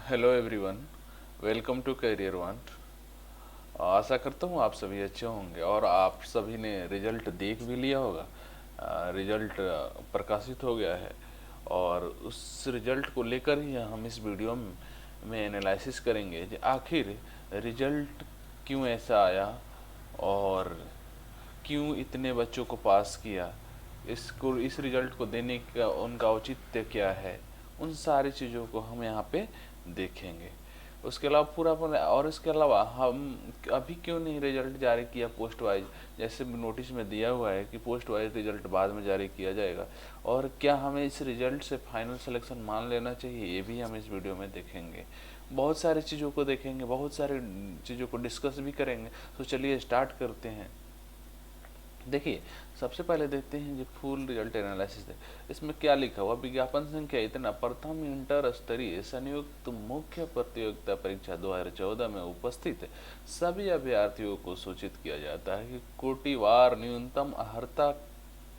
Hello everyone, welcome to career one. आशा करता हूँ आप सभी अच्छे होंगे और आप सभी ने रिजल्ट देख भी लिया होगा। रिजल्ट प्रकाशित हो गया है और उस रिजल्ट को लेकर ही हम इस वीडियो में एनालिसिस करेंगे कि आखिर रिजल्ट क्यों ऐसा आया और क्यों इतने बच्चों को पास किया, इसको इस रिजल्ट को देने का उनका औचित्य क्या है। उन सारी चीज़ों को हम यहाँ पे देखेंगे। उसके अलावा पूरा पूरा और इसके अलावा हम अभी क्यों नहीं रिजल्ट जारी किया पोस्ट वाइज, जैसे नोटिस में दिया हुआ है कि पोस्ट वाइज रिजल्ट बाद में जारी किया जाएगा, और क्या हमें इस रिजल्ट से फाइनल सिलेक्शन मान लेना चाहिए, ये भी हम इस वीडियो में देखेंगे। बहुत सारी चीज़ों को देखेंगे, बहुत सारी चीज़ों को डिस्कस भी करेंगे। तो चलिए स्टार्ट करते हैं। देखिए, सबसे पहले देखते हैं जो फुल रिजल्ट एनालिसिस है। इसमें क्या लिखा हुआ, विज्ञापन संख्या इतना, प्रथम इंटर स्तरीय संयुक्त मुख्य प्रतियोगिता परीक्षा 2014 में उपस्थित सभी अभ्यर्थियों को सूचित किया जाता है कि कोटिवार न्यूनतम अर्हता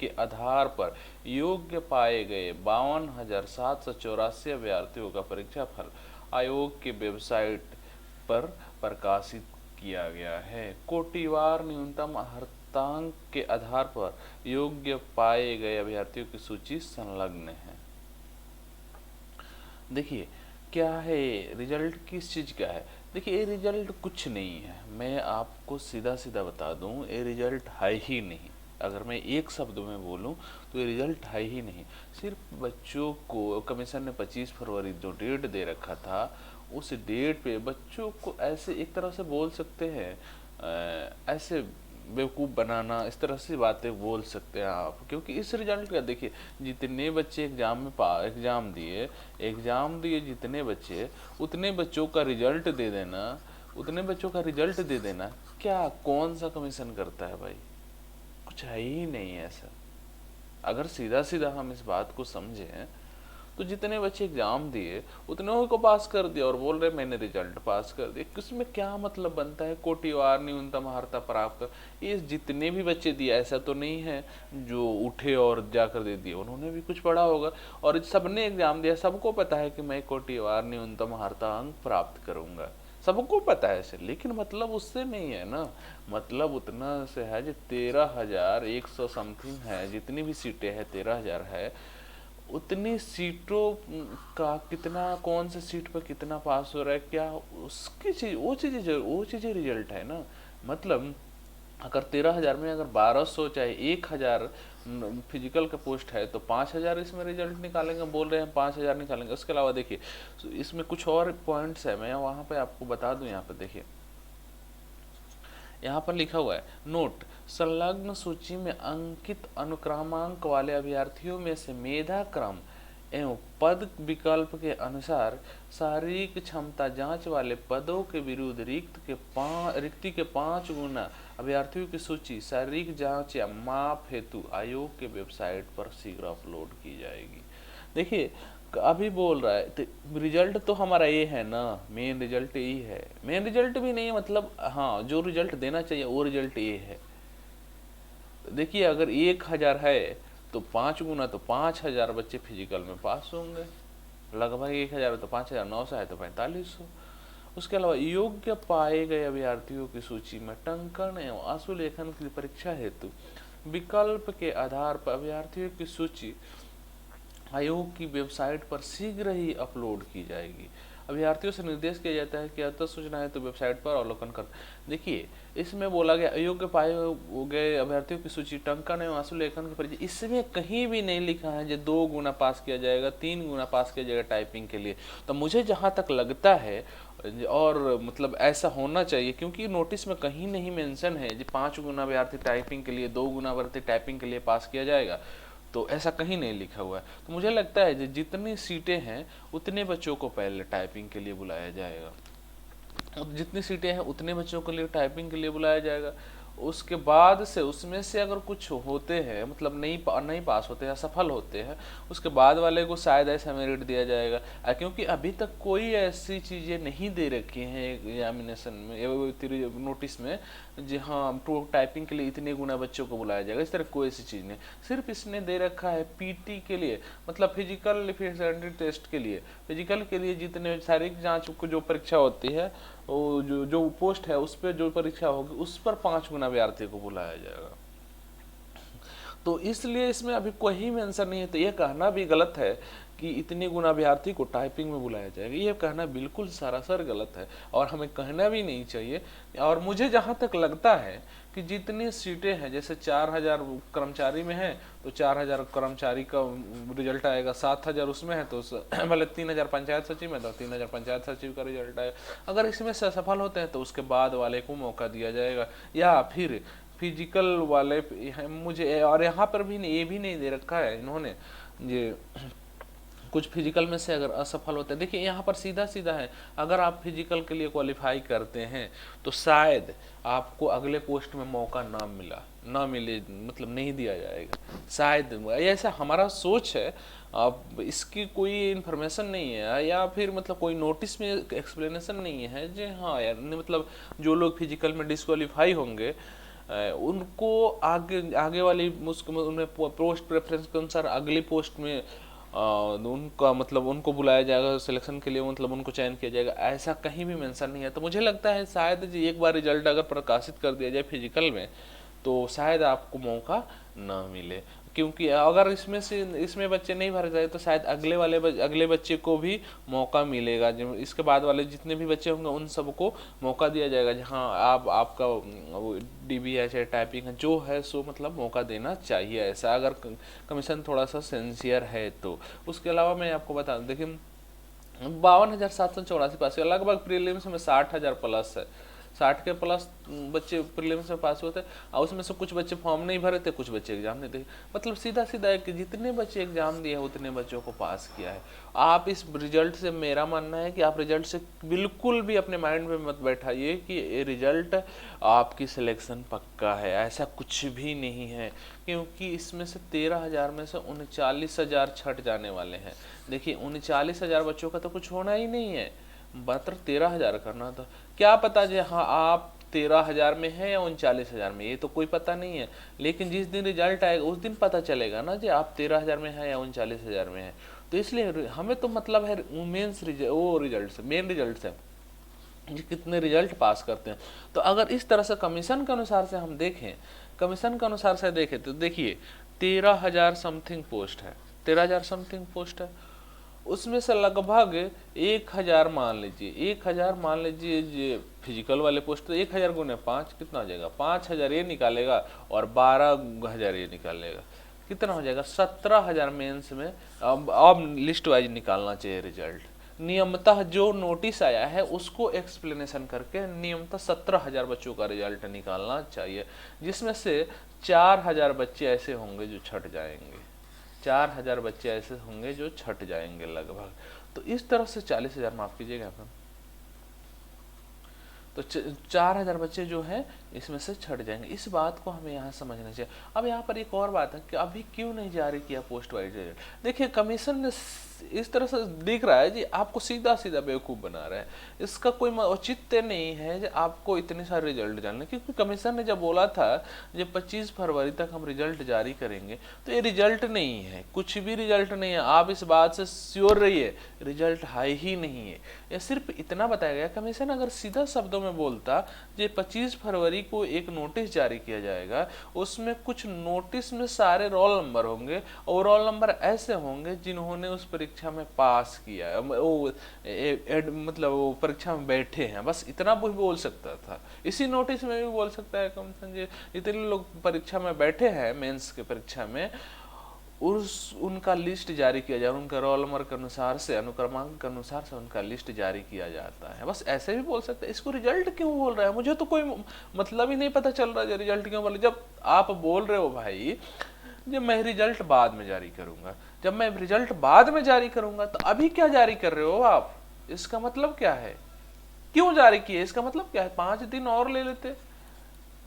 के आधार पर योग्य पाए गए 52,784 अभ्यर्थियों का परीक्षा फल आयोग के वेबसाइट पर प्रकाशित किया गया है। कोटिवार न्यूनतम अर्हतांक के आधार पर योग्य पाए गए अभ्यर्थियों की सूची संलग्न है। देखिए, क्या है रिजल्ट, किस चीज़ का है। देखिए, ये रिजल्ट कुछ नहीं है, मैं आपको सीधा सीधा बता दूं, ये रिजल्ट है ही नहीं। अगर मैं एक शब्द में बोलूं तो ये रिजल्ट है ही नहीं। सिर्फ बच्चों को कमीशन ने 25 फरवरी जो डेट दे रखा था, उस डेट पे बच्चों को ऐसे एक तरह से बोल सकते हैं, ऐसे बेवकूफ़ बनाना, इस तरह से बातें बोल सकते हैं आप। क्योंकि इस रिजल्ट का देखिए, जितने बच्चे एग्ज़ाम दिए जितने बच्चे, उतने बच्चों का रिजल्ट दे देना, उतने बच्चों का रिजल्ट दे देना, क्या कौन सा कमीशन करता है भाई। कुछ है ही नहीं ऐसा। अगर सीधा सीधा हम इस बात को समझें तो जितने बच्चे एग्जाम दिए उतने को पास कर दिया और बोल रहे मैंने रिजल्ट पास कर दिया, किसमें क्या मतलब बनता है। कोटिवार न्यूनतम अर्हता प्राप्त, ये जितने भी बच्चे दिए, ऐसा तो नहीं है जो उठे और जाकर दे दिए, उन्होंने भी कुछ पढ़ा होगा और सबने एग्जाम दिया, सबको पता है कि मैं कोटिवार न्यूनतम अर्हता अंक प्राप्त करूंगा, सबको पता है ऐसे। लेकिन मतलब उससे नहीं है ना, मतलब उतना से है जो 13,100 समथिंग है, जितनी भी सीटें हैं 13,000 है, उतनी सीटों का कितना, कौन से सीट पर कितना पास हो रहा है, क्या उसकी चीज, वो चीज़ें रिजल्ट है ना। मतलब अगर 13,000 में अगर 1,200 चाहे 1,000 फिजिकल का पोस्ट है तो 5,000 इसमें रिजल्ट निकालेंगे, बोल रहे हैं 5,000 निकालेंगे। उसके अलावा देखिए, इसमें कुछ और पॉइंट्स है, मैं वहाँ पे आपको बता दूं। यहाँ पे देखिए, यहाँ पर लिखा हुआ है नोट, संलग्न सूची में अंकित अनुक्रमांक वाले अभ्यर्थियों में से मेधा क्रम एवं पद विकल्प के अनुसार शारीरिक क्षमता जांच वाले पदों के विरुद्ध रिक्ति के 5 गुना अभ्यर्थियों की सूची शारीरिक जांच या माप हेतु आयोग के वेबसाइट पर शीघ्र अपलोड की जाएगी। देखिए, अभी बोल रहा है तो रिजल्ट तो हमारा ये है ना, मेन रिजल्ट यही है। मेन रिजल्ट भी नहीं, मतलब हाँ, जो रिजल्ट देना चाहिए वो रिजल्ट ये है। देखिए, अगर 1,000 है तो 5 गुना, तो 5,000 बच्चे फिजिकल में पास होंगे। लगभग 1,000 है तो 5,900 है तो 4,500। उसके अलावा योग्य पाए गए अभ्यर्थियों की सूची में टंकन एवं आंसुलेखन की परीक्षा हेतु विकल्प के आधार पर अभ्यर्थियों की सूची आयोग की वेबसाइट पर शीघ्र ही अपलोड की जाएगी। अभ्यर्थियों से निर्देश किया जाता है कि अतः सूचना है तो वेबसाइट पर अवलोकन कर। देखिए, इसमें बोला गया अयोग्य पाए गए अभ्यर्थियों की सूची टंकन एवं आंसुलेखन की परीक्षा, इसमें कहीं भी नहीं लिखा है जो 2 गुना पास किया जाएगा, 3 गुना पास किया जाएगा टाइपिंग के लिए। तो मुझे जहाँ तक लगता है, और मतलब ऐसा होना चाहिए, क्योंकि नोटिस में कहीं नहीं मेंशन है कि 5 गुना अभ्यर्थी टाइपिंग के लिए, 2 गुना अभ्यर्थी टाइपिंग के लिए पास किया जाएगा, तो ऐसा कहीं नहीं लिखा हुआ है। तो मुझे लगता है जितनी सीटें हैं उतने बच्चों को पहले टाइपिंग के लिए बुलाया जाएगा, और जितनी सीटें हैं उतने बच्चों के लिए टाइपिंग के लिए बुलाया जाएगा। उसके बाद से उसमें से अगर कुछ होते हैं, मतलब नहीं पास होते हैं, असफल होते हैं, उसके बाद वाले को शायद ऐसा मेरिट दिया जाएगा। क्योंकि अभी तक कोई ऐसी चीज़ें नहीं दे रखी हैं एग्जामिनेशन में, नोटिस में, जी हाँ टाइपिंग के लिए इतने गुना बच्चों को बुलाया जाएगा, इस तरह कोई ऐसी चीज़ नहीं। सिर्फ इसने दे रखा है पीटी के लिए, मतलब फिजिकल एफिशिएंसी टेस्ट के लिए, फिजिकल के लिए जितने शारीरिक जांच को जो परीक्षा होती है, वो जो पोस्ट है उस पर जो परीक्षा होगी उस पर 5 गुना अभ्यर्थी को बुलाया जाएगा। तो इसलिए इसमें अभी कोई मेंशन नहीं है। तो ये कहना भी गलत है कि इतने गुना अभ्यर्थी को टाइपिंग में बुलाया जाएगा, ये कहना बिल्कुल सरासर गलत है और हमें कहना भी नहीं चाहिए। और मुझे जहाँ तक लगता है कि जितनी सीटें हैं, जैसे 4000 कर्मचारी में है तो 4000 कर्मचारी का रिजल्ट आएगा, 7000 उसमें है तो भले 3000 पंचायत सचिव में तो 3000 पंचायत सचिव का रिजल्ट आएगा। अगर इसमें से सफल होते हैं तो उसके बाद वाले को मौका दिया जाएगा, या फिर फिजिकल वाले मुझे, और यहाँ पर भी ये भी नहीं दे रखा है इन्होंने, ये कुछ फिजिकल में से अगर असफल होते हैं, देखिए यहाँ पर सीधा सीधा है, अगर आप फिजिकल के लिए क्वालिफाई करते हैं तो शायद आपको अगले पोस्ट में मौका ना मिले, मतलब नहीं दिया जाएगा शायद, ऐसा हमारा सोच है। अब इसकी कोई इन्फॉर्मेशन नहीं है या फिर मतलब कोई नोटिस में एक्सप्लेनेशन नहीं है। जी हाँ यार, मतलब जो लोग फिजिकल में डिस्क्वालीफाई होंगे उनको आगे वाली उनमें पोस्ट प्रेफरेंस के अनुसार अगली पोस्ट में उनका मतलब उनको बुलाया जाएगा सिलेक्शन के लिए, मतलब उनको चयन किया जाएगा, ऐसा कहीं भी मेंशन नहीं है। तो मुझे लगता है शायद जी एक बार रिजल्ट अगर प्रकाशित कर दिया जाए फिजिकल में तो शायद आपको मौका ना मिले, क्योंकि अगर इसमें बच्चे नहीं भर गए तो शायद अगले बच्चे को भी मौका मिलेगा। जो इसके बाद वाले जितने भी बच्चे होंगे उन सबको मौका दिया जाएगा, जहां आपका डीबी है चाहे टाइपिंग है जो है सो मतलब मौका देना चाहिए, ऐसा अगर कमीशन थोड़ा सा सिंसियर है तो। उसके अलावा मैं आपको बता दूं, देखिए 52,784 पास, लगभग प्रीलिम्स में 60,000 प्लस है, 60 के प्लस बच्चे प्रीलिम्स में पास होते हैं, और उसमें से कुछ बच्चे फॉर्म नहीं भरे थे, कुछ बच्चे एग्जाम नहीं दिए, मतलब सीधा सीधा है कि जितने बच्चे एग्जाम दिए उतने बच्चों को पास किया है। आप इस रिजल्ट से, मेरा मानना है कि आप रिजल्ट से बिल्कुल भी अपने माइंड में मत बैठाइए कि ये रिजल्ट आपकी सिलेक्शन पक्का है, ऐसा कुछ भी नहीं है, क्योंकि इसमें से 13,000 में से 39,000 छट जाने वाले हैं। देखिए 39,000 बच्चों का तो कुछ होना ही नहीं है, मात्र 13,000 करना था। क्या पता जी हाँ आप 13,000 में है या 39,000 में, ये तो कोई पता नहीं है, लेकिन जिस दिन रिजल्ट आएगा उस दिन पता चलेगा ना जी आप 13,000 में है या 39,000 में है। तो इसलिए हमें तो मतलब है मेंस रिजल्ट से, मेन रिजल्ट से कितने रिजल्ट पास करते हैं। तो अगर इस तरह से कमीशन के अनुसार से हम देखें, कमीशन के अनुसार से देखें तो देखिए 13,000 समथिंग पोस्ट है, 13,000 समथिंग पोस्ट है, उसमें से लगभग 1,000 मान लीजिए, 1,000 मान लीजिए फिजिकल वाले पोस्ट, तो 1,000 गुने 5 कितना हो जाएगा, 5,000 ये निकालेगा और 12,000 ये निकालेगा, कितना हो जाएगा 17,000 मेंस में। अब लिस्ट वाइज निकालना चाहिए रिजल्ट, नियमतः जो नोटिस आया है उसको एक्सप्लेनेशन करके नियमतः 17,000 बच्चों का रिजल्ट निकालना चाहिए, जिसमें से 4,000 बच्चे ऐसे होंगे जो छट जाएंगे, 4,000 बच्चे ऐसे होंगे जो छट जाएंगे लगभग। तो इस तरह से 40,000 माफ कीजिएगा, तो 4,000 बच्चे जो हैं इसमें से छट जाएंगे, इस बात को हमें यहाँ समझना चाहिए। अब यहाँ पर एक और बात है कि अभी क्यों नहीं जारी किया पोस्ट वाइज रिजल्ट। देखिए कमीशन ने इस तरह से दिख रहा है जी आपको सीधा सीधा बेवकूफ़ बना रहा है, इसका कोई औचित्य नहीं है कि आपको इतने सारे रिजल्ट जानने, क्योंकि कमीशन ने जब बोला था जब 25 फरवरी तक हम रिजल्ट जारी करेंगे, तो ये रिजल्ट नहीं है, कुछ भी रिजल्ट नहीं है, आप इस बात से श्योर रहिए, रिजल्ट है ही नहीं है। यह सिर्फ इतना बताया गया, कमीशन अगर सीधा शब्दों में बोलता जो 25 फरवरी को एक नोटिस जारी किया जाएगा, उसमें कुछ नोटिस में सारे रोल नंबर होंगे और रोल नंबर ऐसे होंगे जिन्होंने उस परीक्षा में पास किया है, मतलब वो परीक्षा में बैठे हैं, बस इतना भी बोल सकता था। इसी नोटिस में भी बोल सकता है कमीशन जी इतने लोग परीक्षा में बैठे हैं मेंस के परीक्षा में, उनका लिस्ट जारी किया जाए, उनका रोल नंबर के अनुसार से, अनुक्रमांक के अनुसार से उनका लिस्ट जारी किया जाता है, बस ऐसे भी बोल सकते हैं। इसको रिजल्ट क्यों बोल रहा है, मुझे तो कोई मतलब ही नहीं पता चल रहा है रिजल्ट क्यों बोल। जब आप बोल रहे हो भाई जब मैं रिजल्ट बाद में जारी करूंगा, जब मैं रिजल्ट बाद में जारी करूंगा तो अभी क्या जारी कर रहे हो आप, इसका मतलब क्या है, क्यों जारी किए, इसका मतलब क्या है, 5 दिन और ले लेते,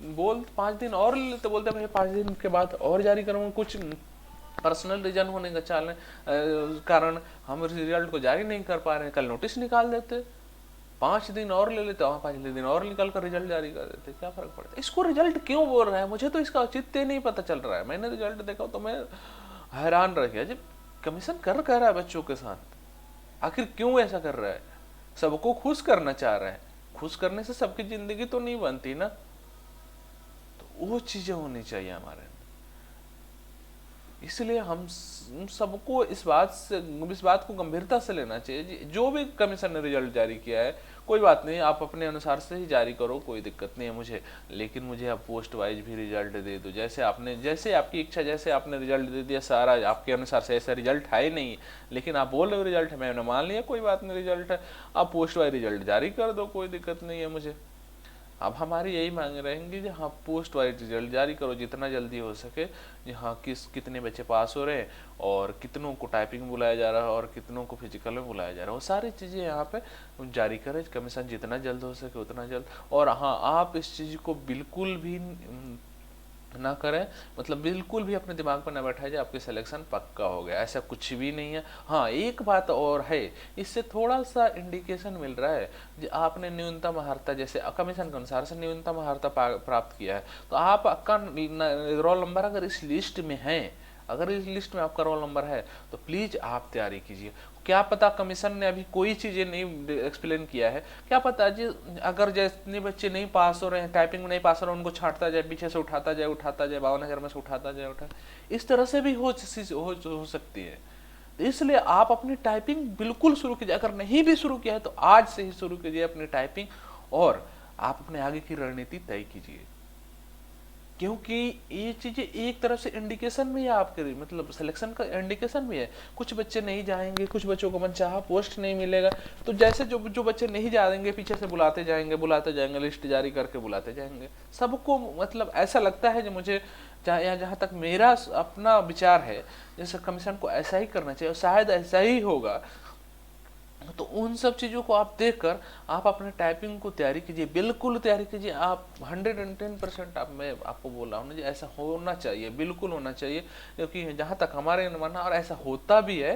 बोल 5 दिन और ले लेते, बोलते भाई 5 दिन के बाद और जारी करूँगा, कुछ पर्सनल रीजन होने का कारण हम रिजल्ट को जारी नहीं कर पा रहे हैं, कल नोटिस निकाल देते, 5 दिन और ले लेते, वहाँ 5 दिन और निकल कर रिजल्ट जारी कर देते, क्या फर्क पड़ता है। इसको रिजल्ट क्यों बोल रहा है, मुझे तो इसका औचित्य नहीं पता चल रहा है। मैंने रिजल्ट देखा तो मैं हैरान रह गया, जब कमीशन कर रहा है बच्चों के साथ, आखिर क्यों ऐसा कर रहा है। सबको खुश करना चाह रहा है, खुश करने से सबकी जिंदगी तो नहीं बनती ना, तो वो चीजें होनी चाहिए हमारे। इसलिए हम सबको इस बात को गंभीरता से लेना चाहिए। जो भी कमीशन ने रिजल्ट जारी किया है, कोई बात नहीं, आप अपने अनुसार से ही जारी करो, कोई दिक्कत नहीं है मुझे, लेकिन मुझे आप पोस्ट वाइज भी रिजल्ट दे दो, जैसे आपकी इच्छा, जैसे आपने रिजल्ट दे दिया सारा आपके अनुसार से, ऐसा रिजल्ट है ही नहीं, लेकिन आप बोल रहे हो रिजल्ट है, मैंने मान लिया, कोई बात नहीं रिजल्ट है, आप पोस्ट वाइज रिजल्ट जारी कर दो, कोई दिक्कत नहीं है मुझे। अब हमारी यही मांग रहेंगी कि हाँ पोस्ट वाइज रिजल्ट जारी करो जितना जल्दी हो सके, जी हाँ कितने बच्चे पास हो रहे हैं, और कितनों को टाइपिंग बुलाया जा रहा है, और कितनों को फिजिकल में बुलाया जा रहा है, वो सारी चीज़ें यहाँ पे जारी करें कमीशन जितना जल्द हो सके उतना जल्द। और हाँ, आप इस चीज़ को बिल्कुल भी ना करें, मतलब बिल्कुल भी अपने दिमाग पर ना बैठाए जाए आपकी सिलेक्शन पक्का हो गया, ऐसा कुछ भी नहीं है। हाँ, एक बात और है, इससे थोड़ा सा इंडिकेशन मिल रहा है, जो आपने न्यूनतम अर्हता, जैसे कमीशन के अनुसार से न्यूनतम अर्हता प्राप्त किया है, तो आपका रोल नंबर अगर इस लिस्ट में है, अगर इस लिस्ट में आपका रोल नंबर है, तो प्लीज आप तैयारी कीजिए। क्या पता कमीशन ने अभी कोई चीजें नहीं एक्सप्लेन किया है, क्या पता जी, अगर जितने बच्चे नहीं पास हो रहे हैं, टाइपिंग में नहीं पास हो रहे हैं, उनको छांटता जाए, पीछे से उठाता जाए 52,000 में से उठाता जाए, इस तरह से भी हो सकती है। इसलिए आप अपनी टाइपिंग बिल्कुल शुरू कीजिए, अगर नहीं भी शुरू किया है तो आज से ही शुरू कीजिए अपनी टाइपिंग, और आप अपने आगे की रणनीति तय कीजिए, क्योंकि ये चीजें एक तरफ से इंडिकेशन भी है आपके, मतलब सिलेक्शन का इंडिकेशन भी है। कुछ बच्चे नहीं जाएंगे, कुछ बच्चों को मनचाहा पोस्ट नहीं मिलेगा, तो जैसे जो जो बच्चे नहीं जाएंगे, पीछे से बुलाते जाएंगे, लिस्ट जारी करके बुलाते जाएंगे सबको। मतलब ऐसा लगता है जो मुझे, जहाँ तक मेरा अपना विचार है, जैसे कमीशन को ऐसा ही करना चाहिए, शायद ऐसा ही होगा। तो उन सब चीज़ों को आप देखकर आप अपने टाइपिंग को तैयारी कीजिए, बिल्कुल तैयारी कीजिए। आप 110% आप, मैं आपको बोल रहा हूँ ना जी, ऐसा होना चाहिए, बिल्कुल होना चाहिए, क्योंकि जहाँ तक हमारे मानना, और ऐसा होता भी है।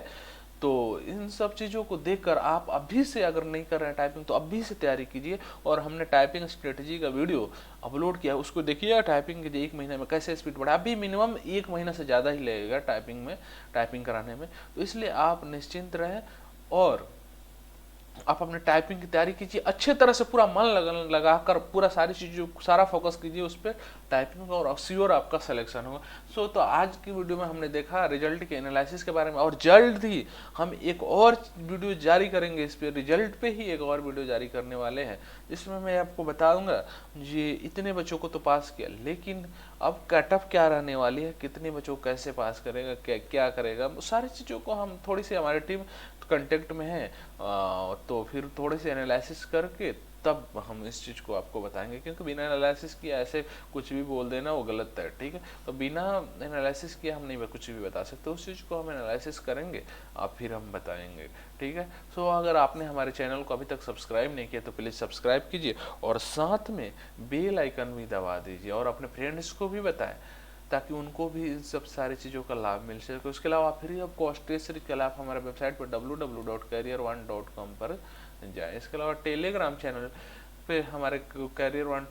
तो इन सब चीज़ों को देखकर आप अभी से, अगर नहीं कर रहे हैं टाइपिंग, तो अभी से तैयारी कीजिए। और हमने टाइपिंग स्ट्रेटजी का वीडियो अपलोड किया, उसको देखिएगा, टाइपिंग कीजिए 1 महीने में कैसे स्पीड बढ़ा। अभी मिनिमम 1 महीना से ज़्यादा ही लगेगा टाइपिंग कराने में, तो इसलिए आप निश्चिंत रहें, और आप अपने टाइपिंग की तैयारी कीजिए अच्छे तरह से, पूरा मन लगाकर, पूरा सारी चीज़ों, सारा फोकस कीजिए उस पर टाइपिंग का, और श्योर आपका सिलेक्शन होगा। तो आज की वीडियो में हमने देखा रिजल्ट के एनालिसिस के बारे में, और जल्द ही हम एक और वीडियो जारी करेंगे इस पे, रिजल्ट पे ही एक और वीडियो जारी करने वाले हैं, जिसमें मैं आपको बताऊंगा ये इतने बच्चों को तो पास किया, लेकिन अब कटअप क्या रहने वाली है, कितने बच्चों को कैसे पास करेगा, क्या करेगा, सारी चीज़ों को हम, थोड़ी सी हमारी टीम कांटेक्ट में है, तो फिर थोड़े से एनालिसिस करके तब हम इस चीज़ को आपको बताएंगे, क्योंकि बिना एनालिसिस किए ऐसे कुछ भी बोल देना वो गलत है, ठीक है। तो बिना एनालिसिस किए हम नहीं कुछ भी बता सकते, उस चीज़ को हम एनालिसिस करेंगे, अब फिर हम बताएंगे, ठीक है। सो अगर आपने हमारे चैनल को अभी तक सब्सक्राइब नहीं किया तो प्लीज़ सब्सक्राइब कीजिए, और साथ में बेल आइकन भी दबा दीजिए, और अपने फ्रेंड्स को भी बताएं, ताकि उनको भी इन सब सारी चीज़ों का लाभ मिल सके। उसके अलावा free of cost test series के अलावा हमारे वेबसाइट पर www.career1.com पर जाएं। इसके अलावा टेलीग्राम चैनल पे हमारे कैरियर वन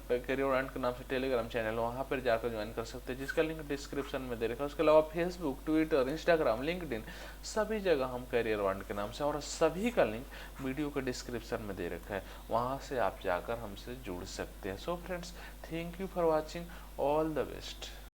के नाम से टेलीग्राम चैनल, वहाँ पर जाकर ज्वाइन कर सकते हैं, जिसका लिंक डिस्क्रिप्शन में दे रखा है। उसके अलावा फेसबुक, ट्विटर, इंस्टाग्राम, लिंक्डइन, सभी जगह हम कैरियर वन के नाम से, और सभी का लिंक वीडियो के डिस्क्रिप्शन में दे रखा है, वहाँ से आप जाकर हमसे जुड़ सकते हैं। So friends, thank you for watching, all the best.